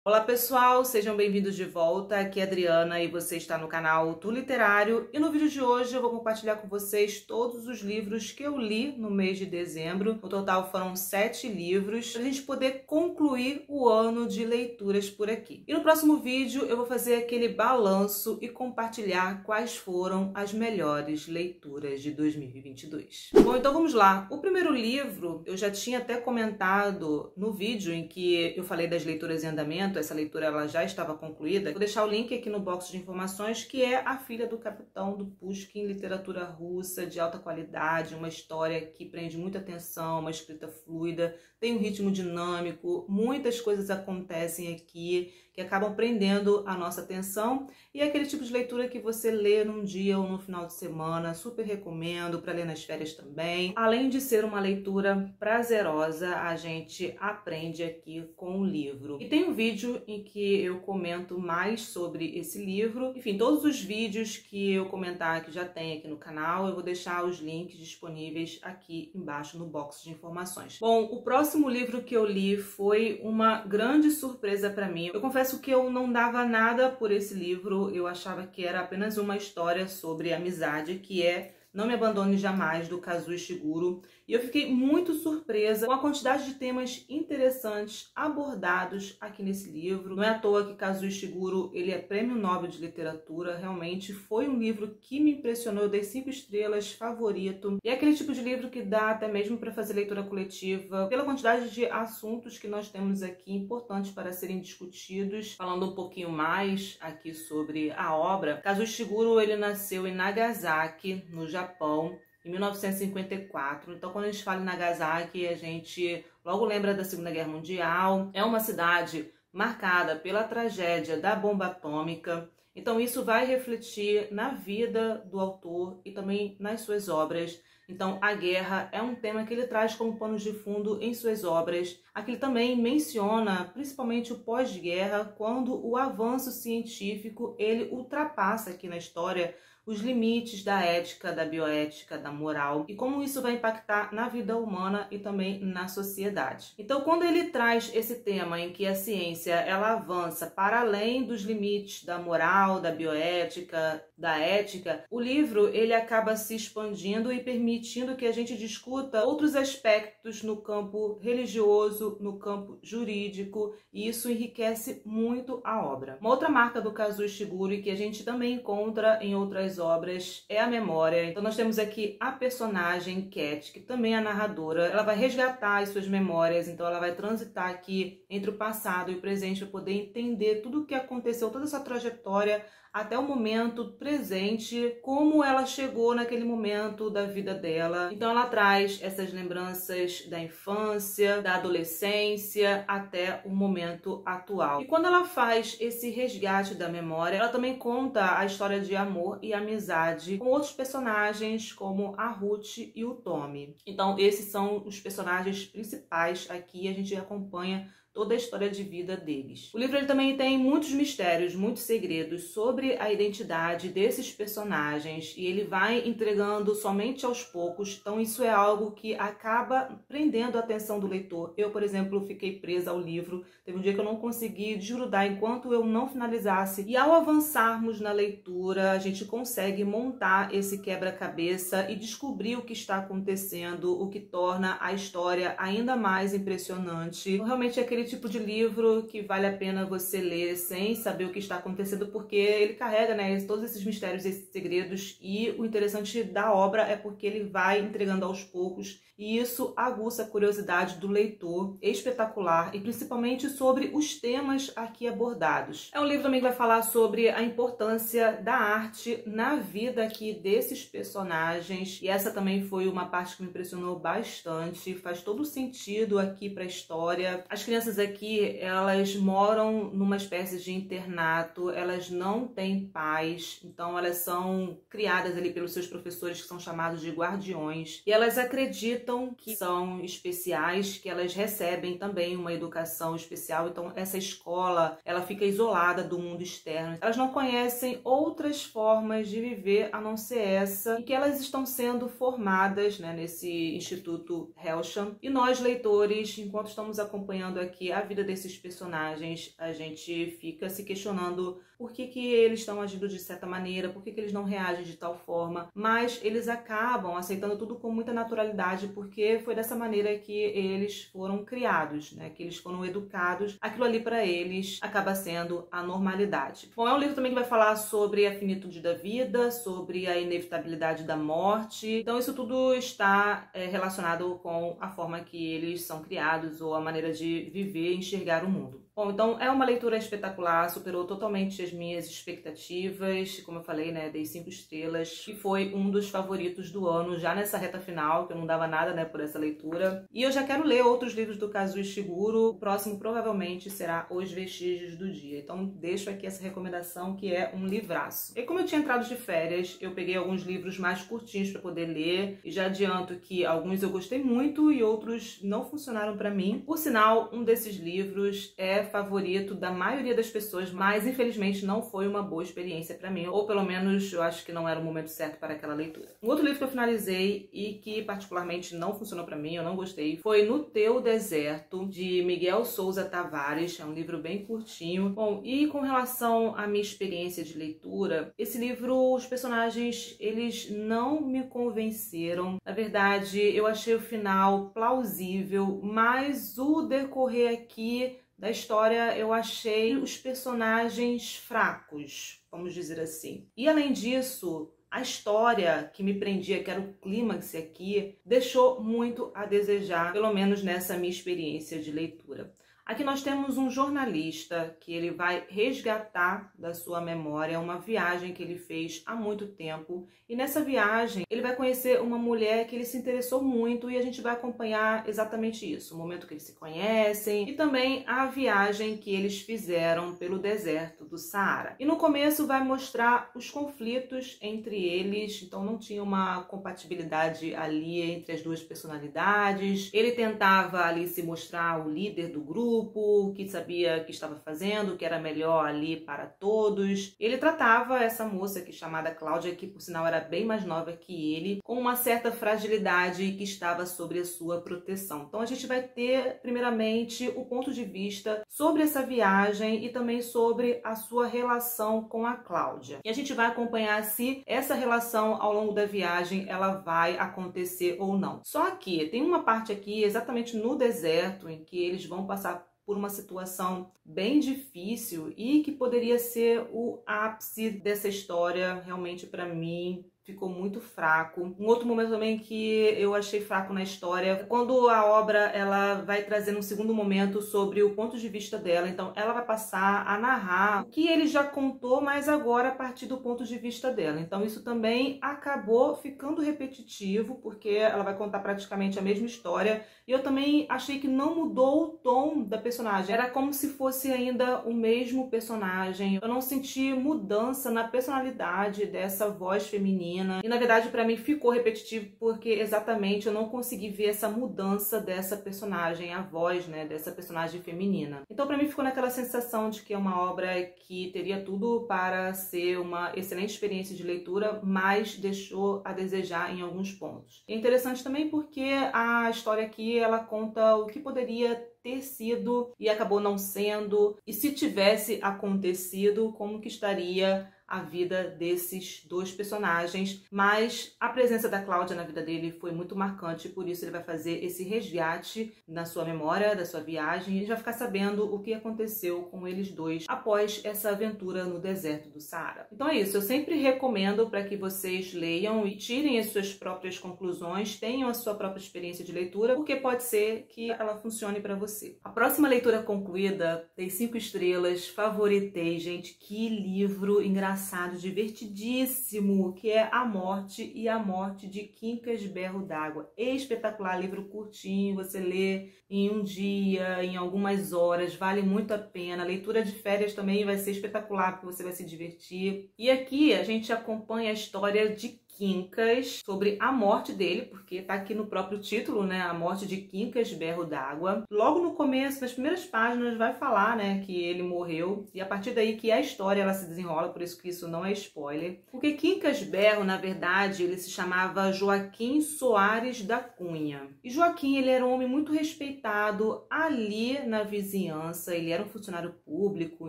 Olá pessoal, sejam bem-vindos de volta. Aqui é a Adriana e você está no canal Tour Literário. E no vídeo de hoje eu vou compartilhar com vocês todos os livros que eu li no mês de dezembro. No total foram 7 livros, para a gente poder concluir o ano de leituras por aqui. E no próximo vídeo eu vou fazer aquele balanço e compartilhar quais foram as melhores leituras de 2022. Bom, então vamos lá. O primeiro livro eu já tinha até comentado no vídeo em que eu falei das leituras em andamento. Essa leitura ela já estava concluída. Vou deixar o link aqui no box de informações, que é A Filha do Capitão, do Pushkin, literatura russa de alta qualidade, uma história que prende muita atenção, uma escrita fluida, tem um ritmo dinâmico, muitas coisas acontecem aqui que acabam prendendo a nossa atenção, e é aquele tipo de leitura que você lê num dia ou no final de semana. Super recomendo para ler nas férias também. Além de ser uma leitura prazerosa, a gente aprende aqui com o livro. E tem um vídeo em que eu comento mais sobre esse livro. Enfim, todos os vídeos que eu comentar que já tem aqui no canal, eu vou deixar os links disponíveis aqui embaixo no box de informações. Bom, o próximo livro que eu li foi uma grande surpresa para mim. Eu confesso que eu não dava nada por esse livro, eu achava que era apenas uma história sobre amizade, que é Não Me Abandone Jamais, do Kazuo Ishiguro, e eu fiquei muito surpresa com a quantidade de temas interessantes abordados aqui nesse livro. Não é à toa que Kazuo Ishiguro ele é Prêmio Nobel de Literatura, realmente foi um livro que me impressionou, eu dei 5 estrelas, favorito. E é aquele tipo de livro que dá até mesmo para fazer leitura coletiva, pela quantidade de assuntos que nós temos aqui, importantes para serem discutidos. Falando um pouquinho mais aqui sobre a obra, Kazuo Ishiguro ele nasceu em Nagasaki, no Japão, em 1954. Então, quando a gente fala em Nagasaki, a gente logo lembra da Segunda Guerra Mundial. É uma cidade marcada pela tragédia da bomba atômica. Então, isso vai refletir na vida do autor e também nas suas obras. Então, a guerra é um tema que ele traz como pano de fundo em suas obras. Aqui ele também menciona principalmente o pós-guerra, quando o avanço científico ele ultrapassa aqui na história os limites da ética, da bioética, da moral, e como isso vai impactar na vida humana e também na sociedade. Então, quando ele traz esse tema em que a ciência ela avança para além dos limites da moral, da bioética, da ética, o livro ele acaba se expandindo e permitindo que a gente discuta outros aspectos no campo religioso, no campo jurídico, e isso enriquece muito a obra. Uma outra marca do Kazuo Ishiguro e que a gente também encontra em outras obras é a memória. Então nós temos aqui a personagem Cat, que também é narradora. Ela vai resgatar as suas memórias, então ela vai transitar aqui entre o passado e o presente para poder entender tudo o que aconteceu, toda essa trajetória até o momento presente, como ela chegou naquele momento da vida dela. Então ela traz essas lembranças da infância, da adolescência, até o momento atual. E quando ela faz esse resgate da memória, ela também conta a história de amor e amizade com outros personagens, como a Ruth e o Tommy. Então esses são os personagens principais aqui, a gente acompanha toda a história de vida deles. O livro ele também tem muitos mistérios, muitos segredos sobre a identidade desses personagens, e ele vai entregando somente aos poucos. Então isso é algo que acaba prendendo a atenção do leitor. Eu, por exemplo, fiquei presa ao livro. Teve um dia que eu não consegui desgrudar enquanto eu não finalizasse. E ao avançarmos na leitura, a gente consegue montar esse quebra-cabeça e descobrir o que está acontecendo, o que torna a história ainda mais impressionante. Então, realmente é aquele tipo de livro que vale a pena você ler sem saber o que está acontecendo, porque ele carrega, né, todos esses mistérios, esses segredos, e o interessante da obra é porque ele vai entregando aos poucos, e isso aguça a curiosidade do leitor. Espetacular, e principalmente sobre os temas aqui abordados. É um livro também que vai falar sobre a importância da arte na vida aqui desses personagens, e essa também foi uma parte que me impressionou bastante. Faz todo sentido aqui para a história. As crianças aqui, elas moram numa espécie de internato, elas não têm pais, então elas são criadas ali pelos seus professores, que são chamados de guardiões, e elas acreditam que são especiais, que elas recebem também uma educação especial. Então essa escola, ela fica isolada do mundo externo, elas não conhecem outras formas de viver a não ser essa, e que elas estão sendo formadas, né, nesse Instituto Hellsham. E nós, leitores, enquanto estamos acompanhando aqui que a vida desses personagens, a gente fica se questionando por que eles estão agindo de certa maneira, por que eles não reagem de tal forma, mas eles acabam aceitando tudo com muita naturalidade, porque foi dessa maneira que eles foram criados, né? Que eles foram educados. Aquilo ali para eles acaba sendo a normalidade. Bom, é um livro também que vai falar sobre a finitude da vida, sobre a inevitabilidade da morte. Então isso tudo está relacionado com a forma que eles são criados ou a maneira de viver e enxergar o mundo. Bom, então é uma leitura espetacular, superou totalmente as minhas expectativas, como eu falei, né, dei 5 estrelas, e foi um dos favoritos do ano, já nessa reta final, que eu não dava nada, né, por essa leitura. E eu já quero ler outros livros do Kazuo Ishiguro, o próximo provavelmente será Os Vestígios do Dia, então deixo aqui essa recomendação que é um livraço. E como eu tinha entrado de férias, eu peguei alguns livros mais curtinhos para poder ler, e já adianto que alguns eu gostei muito e outros não funcionaram para mim. Por sinal, um desses livros é favorito da maioria das pessoas, mas infelizmente não foi uma boa experiência para mim, ou pelo menos eu acho que não era o momento certo para aquela leitura. Um outro livro que eu finalizei e que particularmente não funcionou para mim, eu não gostei, foi No Teu Deserto, de Miguel Souza Tavares. É um livro bem curtinho. Bom, e com relação à minha experiência de leitura, esse livro, os personagens, eles não me convenceram. Na verdade, eu achei o final plausível, mas o decorrer aqui da história eu achei os personagens fracos, vamos dizer assim. E além disso, a história que me prendia, que era o clímax aqui, deixou muito a desejar, pelo menos nessa minha experiência de leitura. Aqui nós temos um jornalista que ele vai resgatar da sua memória uma viagem que ele fez há muito tempo. E nessa viagem ele vai conhecer uma mulher que ele se interessou muito e a gente vai acompanhar exatamente isso. O momento que eles se conhecem e também a viagem que eles fizeram pelo deserto do Saara. E no começo vai mostrar os conflitos entre eles, então não tinha uma compatibilidade ali entre as duas personalidades. Ele tentava ali se mostrar o líder do grupo, que sabia o que estava fazendo, que era melhor ali para todos. Ele tratava essa moça que chamada Cláudia, que por sinal era bem mais nova que ele, com uma certa fragilidade que estava sobre a sua proteção. Então a gente vai ter primeiramente o ponto de vista sobre essa viagem e também sobre a sua relação com a Cláudia. E a gente vai acompanhar se essa relação ao longo da viagem ela vai acontecer ou não. Só que tem uma parte aqui exatamente no deserto em que eles vão passar por uma situação bem difícil e que poderia ser o ápice dessa história. Realmente para mim ficou muito fraco. Um outro momento também que eu achei fraco na história, quando a obra ela vai trazer um segundo momento sobre o ponto de vista dela. Então ela vai passar a narrar o que ele já contou, mas agora a partir do ponto de vista dela. Então isso também acabou ficando repetitivo, porque ela vai contar praticamente a mesma história. E eu também achei que não mudou o tom da personagem. Era como se fosse ainda o mesmo personagem. Eu não senti mudança na personalidade dessa voz feminina. E na verdade para mim ficou repetitivo porque exatamente eu não consegui ver essa mudança dessa personagem, a voz, né, dessa personagem feminina. Então para mim ficou naquela sensação de que é uma obra que teria tudo para ser uma excelente experiência de leitura, mas deixou a desejar em alguns pontos. É interessante também porque a história aqui ela conta o que poderia ter sido e acabou não sendo, e se tivesse acontecido, como que estaria a vida desses dois personagens. Mas a presença da Cláudia na vida dele foi muito marcante, por isso ele vai fazer esse resgate na sua memória, da sua viagem, e ele vai ficar sabendo o que aconteceu com eles dois após essa aventura no deserto do Saara. Então é isso, eu sempre recomendo para que vocês leiam e tirem as suas próprias conclusões, tenham a sua própria experiência de leitura, porque pode ser que ela funcione para você. A próxima leitura concluída, dei 5 estrelas, favoritei, gente, que livro engraçado, divertidíssimo, que é A Morte e a Morte de Quincas Berro d'Água. Espetacular, livro curtinho, você lê em um dia, em algumas horas, vale muito a pena. A leitura de férias também vai ser espetacular, porque você vai se divertir. E aqui a gente acompanha a história de Quincas, sobre a morte dele, porque tá aqui no próprio título, né, a morte de Quincas Berro d'Água. Logo no começo, nas primeiras páginas, vai falar, né, que ele morreu, e a partir daí que a história ela se desenrola, por isso que isso não é spoiler. Porque Quincas Berro, na verdade, ele se chamava Joaquim Soares da Cunha. E Joaquim, ele era um homem muito respeitado ali na vizinhança, ele era um funcionário público,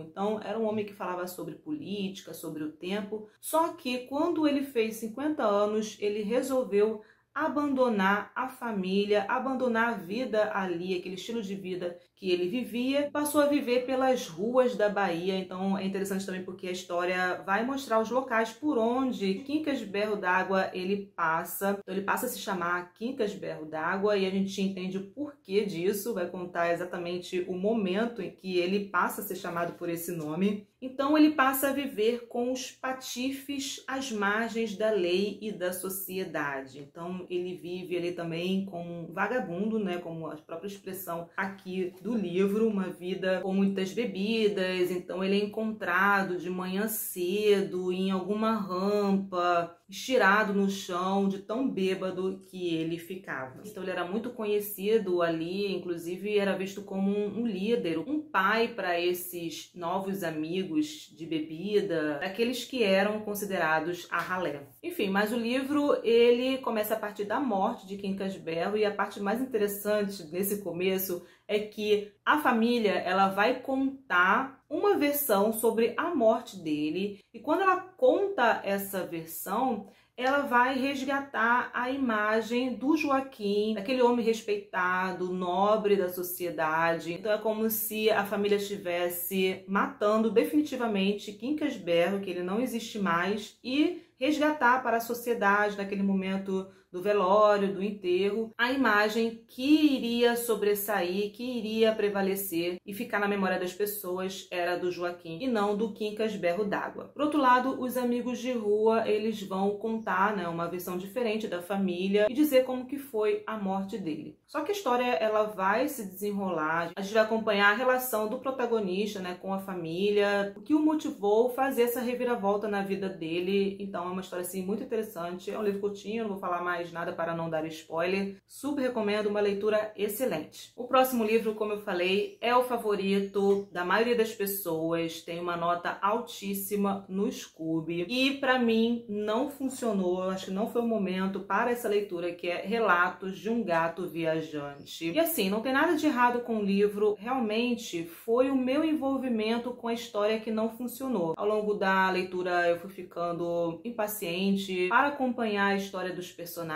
então era um homem que falava sobre política, sobre o tempo. Só que quando ele fez 50 anos, ele resolveu abandonar a família, abandonar a vida ali, aquele estilo de vida que ele vivia, passou a viver pelas ruas da Bahia. Então é interessante também porque a história vai mostrar os locais por onde Quincas Berro d'Água ele passa. Então ele passa a se chamar Quincas Berro d'Água e a gente entende o porquê disso, vai contar exatamente o momento em que ele passa a ser chamado por esse nome. Então ele passa a viver com os patifes às margens da lei e da sociedade. Então ele vive ali também como um vagabundo, né, como a própria expressão aqui do livro, uma vida com muitas bebidas. Então ele é encontrado de manhã cedo em alguma rampa, estirado no chão, de tão bêbado que ele ficava. Então ele era muito conhecido ali, inclusive era visto como um líder, um pai para esses novos amigos de bebida, daqueles que eram considerados a ralé. Enfim, mas o livro ele começa a partir da morte de Quincas Berro, e a parte mais interessante nesse começo é que a família ela vai contar uma versão sobre a morte dele, e quando ela conta essa versão, ela vai resgatar a imagem do Joaquim, daquele homem respeitado, nobre da sociedade. Então é como se a família estivesse matando definitivamente Quincas Berro, que ele não existe mais, e resgatar para a sociedade, naquele momento do velório, do enterro, a imagem que iria sobressair, que iria prevalecer e ficar na memória das pessoas era do Joaquim e não do Quincas Berro d'Água. Por outro lado, os amigos de rua, eles vão contar, né, uma versão diferente da família e dizer como que foi a morte dele. Só que a história ela vai se desenrolar, a gente vai acompanhar a relação do protagonista, né, com a família, o que o motivou a fazer essa reviravolta na vida dele. Então é uma história assim muito interessante, é um livro curtinho, não vou falar mais nada para não dar spoiler, super recomendo, uma leitura excelente. O próximo livro, como eu falei, é o favorito da maioria das pessoas, tem uma nota altíssima no Scooby e para mim não funcionou, acho que não foi o momento para essa leitura, que é Relatos de um Gato Viajante. E assim, não tem nada de errado com o livro, realmente foi o meu envolvimento com a história que não funcionou. Ao longo da leitura eu fui ficando impaciente para acompanhar a história dos personagens.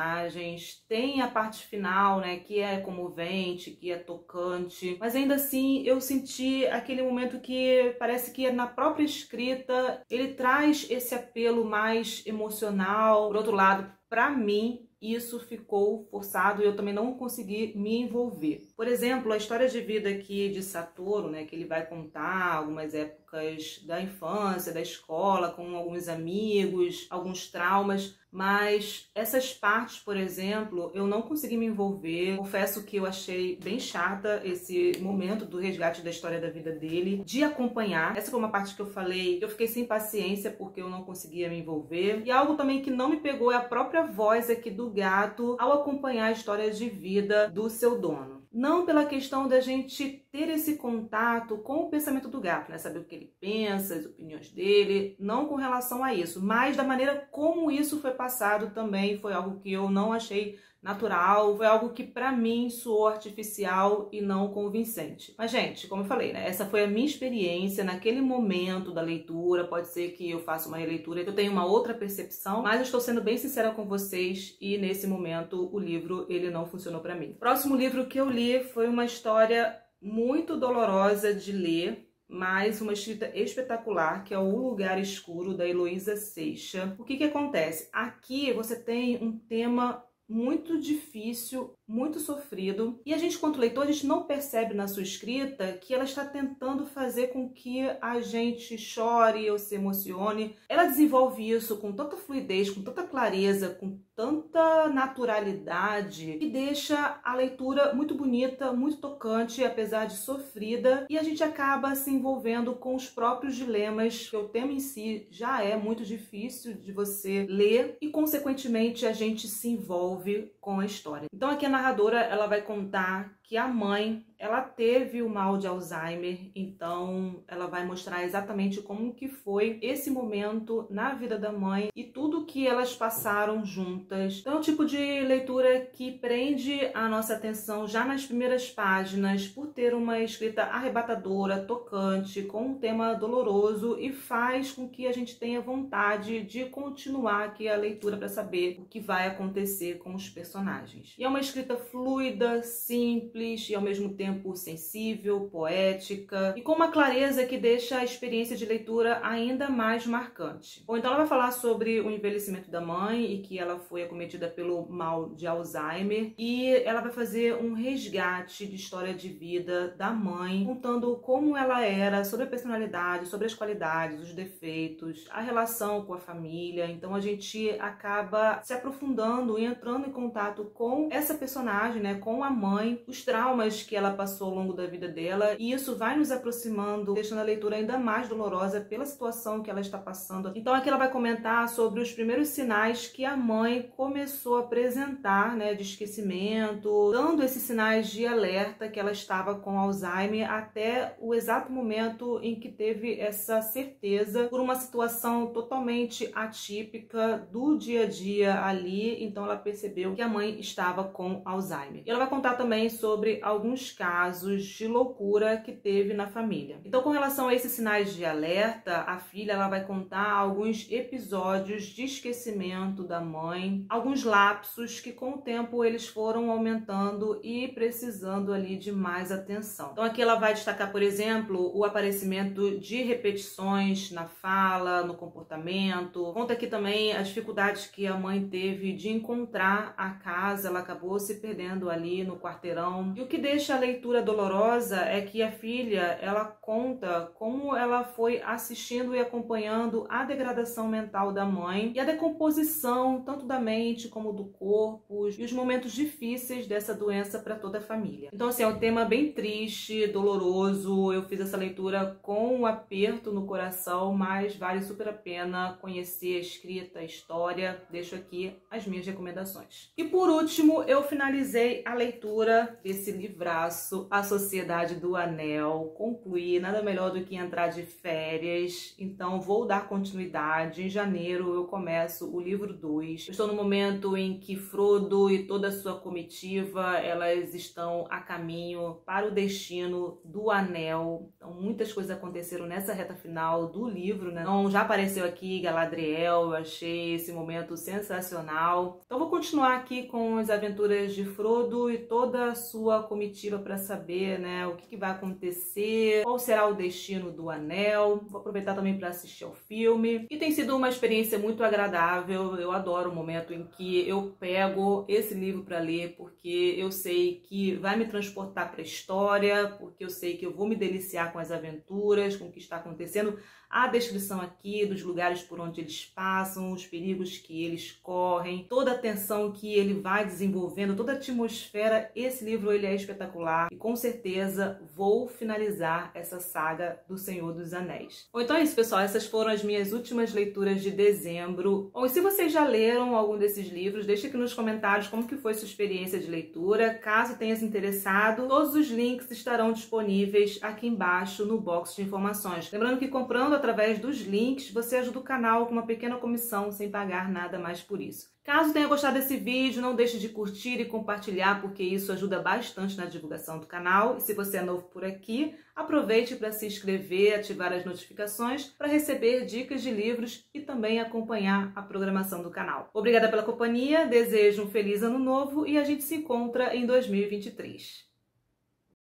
Tem a parte final, né, que é comovente, que é tocante, mas ainda assim eu senti aquele momento que parece que na própria escrita ele traz esse apelo mais emocional. Por outro lado, para mim, isso ficou forçado e eu também não consegui me envolver. Por exemplo, a história de vida aqui de Satoru, né, que ele vai contar algumas épocas da infância, da escola, com alguns amigos, alguns traumas, mas essas partes, por exemplo, eu não consegui me envolver. Confesso que eu achei bem chata esse momento do resgate da história da vida dele, de acompanhar. Essa foi uma parte que eu falei, eu fiquei sem paciência porque eu não conseguia me envolver. E algo também que não me pegou é a própria voz aqui do gato ao acompanhar a história de vida do seu dono. Não pela questão da gente ter esse contato com o pensamento do gato, né? Saber o que ele pensa, as opiniões dele, não com relação a isso, mas da maneira como isso foi passado também foi algo que eu não achei natural, foi algo que pra mim soou artificial e não convincente. Mas gente, como eu falei, né, essa foi a minha experiência naquele momento da leitura. Pode ser que eu faça uma releitura, que eu tenha uma outra percepção, mas eu estou sendo bem sincera com vocês e nesse momento o livro ele não funcionou pra mim. O próximo livro que eu li foi uma história muito dolorosa de ler, mas uma escrita espetacular, que é O Lugar Escuro, da Heloísa Seixas. O que acontece? Aqui você tem um tema muito difícil muito sofrido, e a gente, quanto leitor, a gente não percebe na sua escrita que ela está tentando fazer com que a gente chore ou se emocione. Ela desenvolve isso com tanta fluidez, com tanta clareza, com tanta naturalidade, que deixa a leitura muito bonita, muito tocante, apesar de sofrida, e a gente acaba se envolvendo com os próprios dilemas, que o tema em si já é muito difícil de você ler, e consequentemente a gente se envolve com a história. Então aqui a narradora, ela vai contar que a mãe, ela teve o mal de Alzheimer, então ela vai mostrar exatamente como que foi esse momento na vida da mãe e tudo que elas passaram juntas. Então é um tipo de leitura que prende a nossa atenção já nas primeiras páginas, por ter uma escrita arrebatadora, tocante, com um tema doloroso, e faz com que a gente tenha vontade de continuar aqui a leitura para saber o que vai acontecer com os personagens. E é uma escrita fluida, simples, e ao mesmo tempo sensível, poética e com uma clareza que deixa a experiência de leitura ainda mais marcante. Bom, então ela vai falar sobre o envelhecimento da mãe e que ela foi acometida pelo mal de Alzheimer, e ela vai fazer um resgate de história de vida da mãe, contando como ela era, sobre a personalidade, sobre as qualidades, os defeitos, a relação com a família. Então a gente acaba se aprofundando e entrando em contato com essa personagem, né, com a mãe, os traumas que ela passou ao longo da vida dela, e isso vai nos aproximando, deixando a leitura ainda mais dolorosa pela situação que ela está passando. Então aqui ela vai comentar sobre os primeiros sinais que a mãe começou a apresentar, né, de esquecimento, dando esses sinais de alerta que ela estava com Alzheimer, até o exato momento em que teve essa certeza por uma situação totalmente atípica do dia a dia ali. Então ela percebeu que a mãe estava com Alzheimer. E ela vai contar também sobre alguns casos de loucura que teve na família. Então, com relação a esses sinais de alerta, a filha, ela vai contar alguns episódios de esquecimento da mãe, alguns lapsos que com o tempo eles foram aumentando e precisando ali de mais atenção. Então aqui ela vai destacar, por exemplo, o aparecimento de repetições na fala, no comportamento. Conta aqui também as dificuldades que a mãe teve de encontrar a casa, ela acabou se perdendo ali no quarteirão. E o que deixa a leitura dolorosa é que a filha, ela conta como ela foi assistindo e acompanhando a degradação mental da mãe e a decomposição tanto da mente como do corpo e os momentos difíceis dessa doença para toda a família. Então assim, é um tema bem triste, doloroso. Eu fiz essa leitura com um aperto no coração, mas vale super a pena conhecer a escrita, a história. Deixo aqui as minhas recomendações. E por último, eu finalizei a leitura desse livraço, A Sociedade do Anel. Concluí, nada melhor do que entrar de férias, então vou dar continuidade. Em janeiro eu começo o livro 2. Estou no momento em que Frodo e toda a sua comitiva, elas estão a caminho para o destino do Anel. Então muitas coisas aconteceram nessa reta final do livro, né? Então já apareceu aqui Galadriel, eu achei esse momento sensacional. Então vou continuar aqui com as aventuras de Frodo e toda a sua comitiva para saber, né, o que vai acontecer, qual será o destino do Anel. Vou aproveitar também para assistir ao filme. E tem sido uma experiência muito agradável. Eu adoro o momento em que eu pego esse livro para ler, porque eu sei que vai me transportar para a história, porque eu sei que eu vou me deliciar com as aventuras, com o que está acontecendo. A descrição aqui dos lugares por onde eles passam, os perigos que eles correm, toda a tensão que ele vai desenvolvendo, toda a atmosfera. Esse livro ele é espetacular e com certeza vou finalizar essa saga do Senhor dos Anéis. Bom, então é isso, pessoal. Essas foram as minhas últimas leituras de dezembro. Bom, e se vocês já leram algum desses livros, deixe aqui nos comentários como que foi sua experiência de leitura. Caso tenha se interessado, todos os links estarão disponíveis aqui embaixo no box de informações. Lembrando que comprando através dos links, você ajuda o canal com uma pequena comissão sem pagar nada mais por isso. Caso tenha gostado desse vídeo, não deixe de curtir e compartilhar, porque isso ajuda bastante na divulgação do canal. E se você é novo por aqui, aproveite para se inscrever, ativar as notificações para receber dicas de livros e também acompanhar a programação do canal. Obrigada pela companhia, desejo um feliz ano novo e a gente se encontra em 2023.